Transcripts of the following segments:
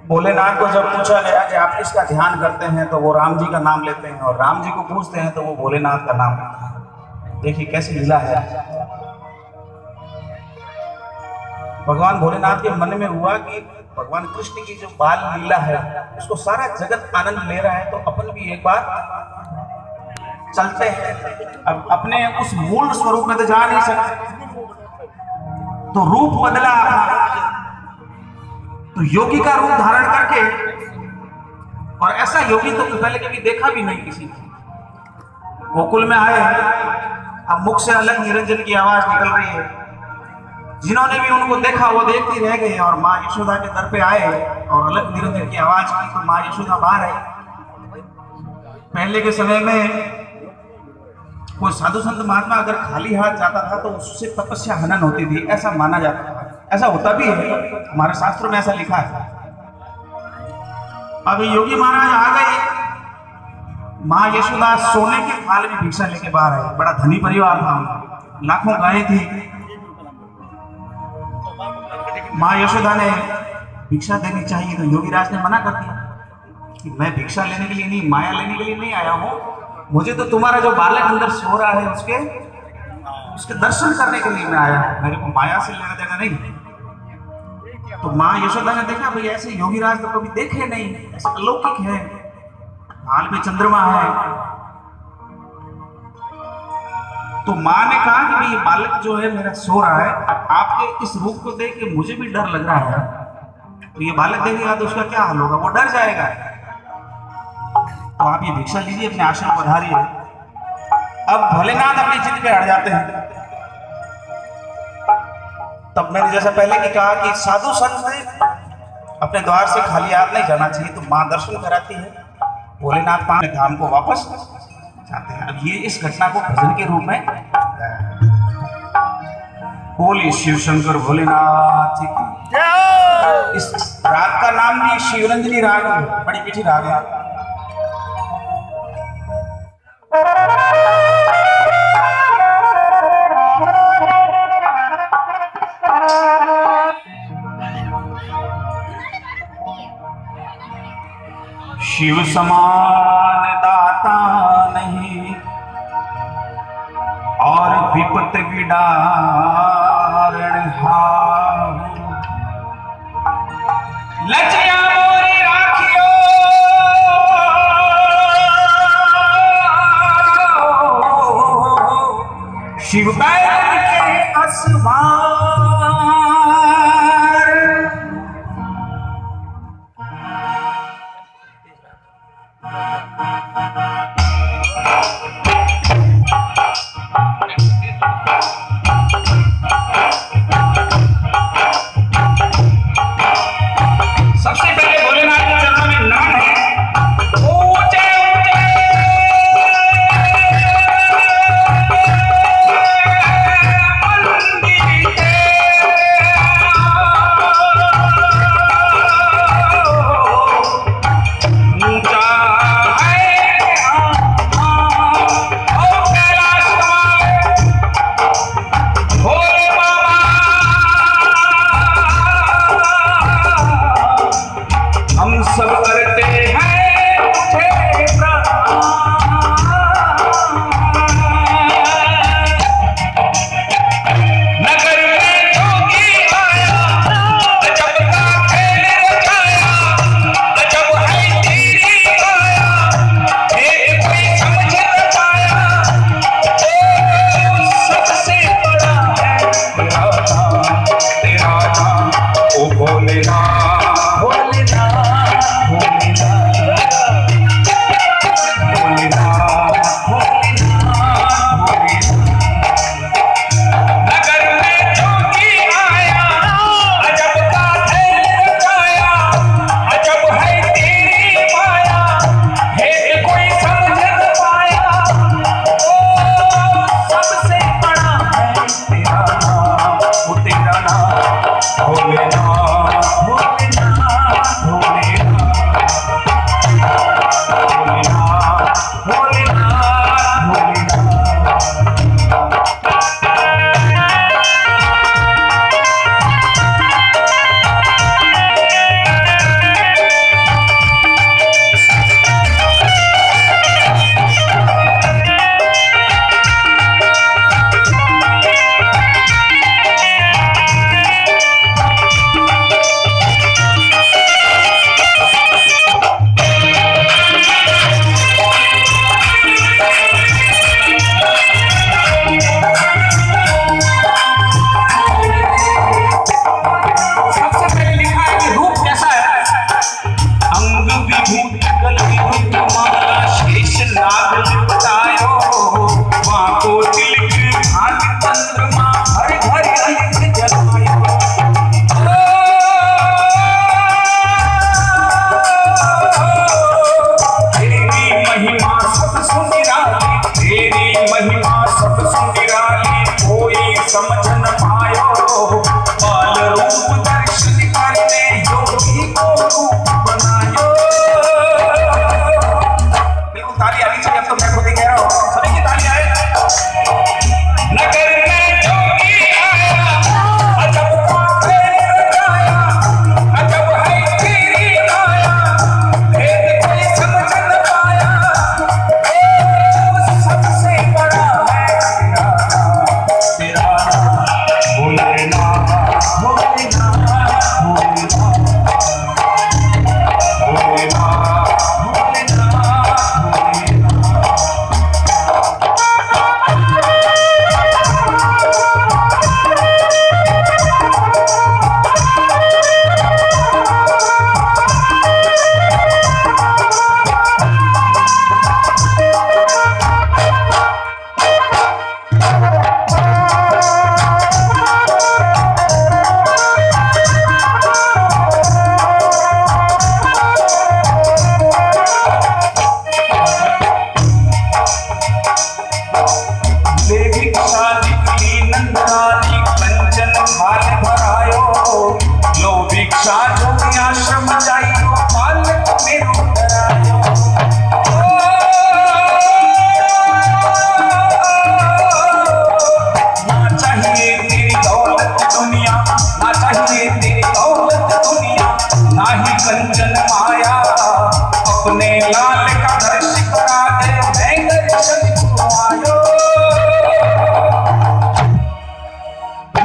भोलेनाथ को जब पूछा गया कि आप किसका ध्यान करते हैं तो वो राम जी का नाम लेते हैं, और राम जी को पूछते हैं तो वो भोलेनाथ का नाम लेते हैं। देखिए कैसी लीला है। भगवान भोलेनाथ के मन में हुआ कि भगवान कृष्ण की जो बाल लीला है उसको सारा जगत आनंद ले रहा है, तो अपन भी एक बार चलते हैं। अब अपने उस मूल स्वरूप में तो जा नहीं सकते, तो रूप बदला, तो योगी का रूप धारण करके, और ऐसा योगी तो पहले कभी देखा भी नहीं किसी ने। गोकुल में आए, अब मुख से अलग निरंजन की आवाज निकल रही है। जिन्होंने भी उनको देखा वो देखती रह गई, और माँ यशोदा के दर पे आए और अलग निरंजन की आवाज की तो माँ यशोदा बाहर आई। पहले के समय में कोई साधु संत महात्मा अगर खाली हाथ जाता था तो उससे तपस्या हनन होती थी, ऐसा माना जाता था। ऐसा होता भी है, हमारे शास्त्रों में ऐसा लिखा है। अब योगी महाराज आ गए, माँ यशोदा सोने के थाल में भिक्षा लेके बाहर आए। बड़ा धनी परिवार था, लाखों गायें थी। माँ यशोदा ने भिक्षा देनी चाहिए तो योगीराज ने मना कर दिया कि मैं भिक्षा लेने के लिए नहीं, माया लेने के लिए नहीं आया हूं, मुझे तो तुम्हारा जो बालक अंदर सो रहा है उसके दर्शन करने के लिए मैं आया हूं, मेरे को माया से लेना देना नहीं। तो माँ यशोदा ने देखा भाई ऐसे योगीराज तो कभी देखे नहीं, ऐसे अलौकिक है, हाल में चंद्रमा है। तो माँ ने कहा कि भाई ये बालक जो है मेरा सो रहा है, आपके इस रूप को देख के मुझे भी डर लग रहा है, तो ये बालक देखेगा तो उसका क्या हाल होगा, वो डर जाएगा। तो आप ये भिक्षा लीजिए, अपने आश्रम पधारिए। अब भोलेनाथ अपनी जिद पे अड़ जाते हैं। तब मैंने जैसा पहले की कहा कि साधु संत ने अपने द्वार से खाली हाथ नहीं जाना चाहिए, तो माँ दर्शन कराती है, भोलेनाथ अपने धाम को वापस जाते हैं। अब ये इस घटना को भजन के रूप में बोलिए शिव शंकर भोलेनाथ की। इस राग का नाम भी शिवरंजनी राग है, बड़ी मीठी राग है। शिव समान दाता नहीं और विपत विडारण लचिया मोरी राखियो शिव बैल के असवार। समझ न पायो, बाल रूप दर्शन करने योगी को रूप बनायो। बिल्कुल ताली आनी चाहिए, अब तो मैं खुद ही कह रहा हूँ, सभी की ताली आए। नगर में योगी आया, अजब बातें रचाया, अजब है तेरी माया, भेद कोई समझ न पाया, सबसे बड़ा है तेरा भोलेनाथ, भोलेनाथ, भोलेनाथ, भोलेनाथ, आश्रम जाइयो, पालक मेरो डरायो। ना चाहिए तेरी दौलत दुनिया, ना चाहिए तेरी दौलत दुनिया, ना ही कंचन माया, अपने लाल का दर्शन करा दे, मैं दर्शन को आयो।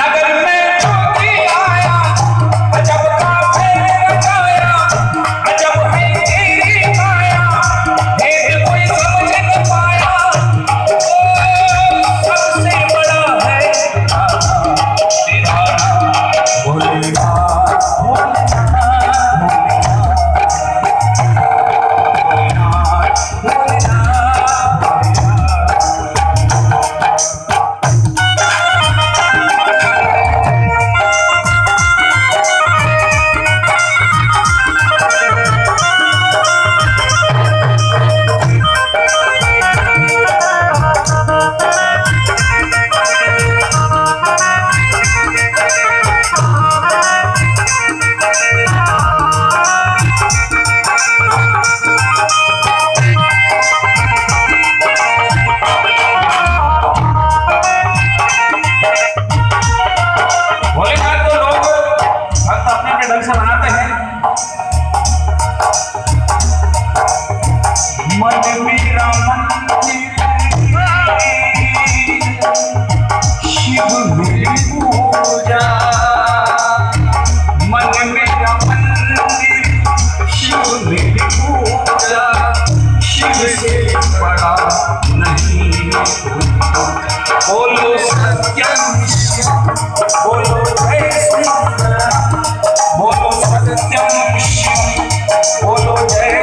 नगर में ज्योति आया, अजब मन मेरा मंदिर, शिव मेरी पूजा, मन मेरा मंदिर, शिव मेरी पूजा, शिव से बड़ा नहीं बोलो सत्यम शिव, बोलो जय श्री राम, बोलो सत्यम शिव, बोलो जय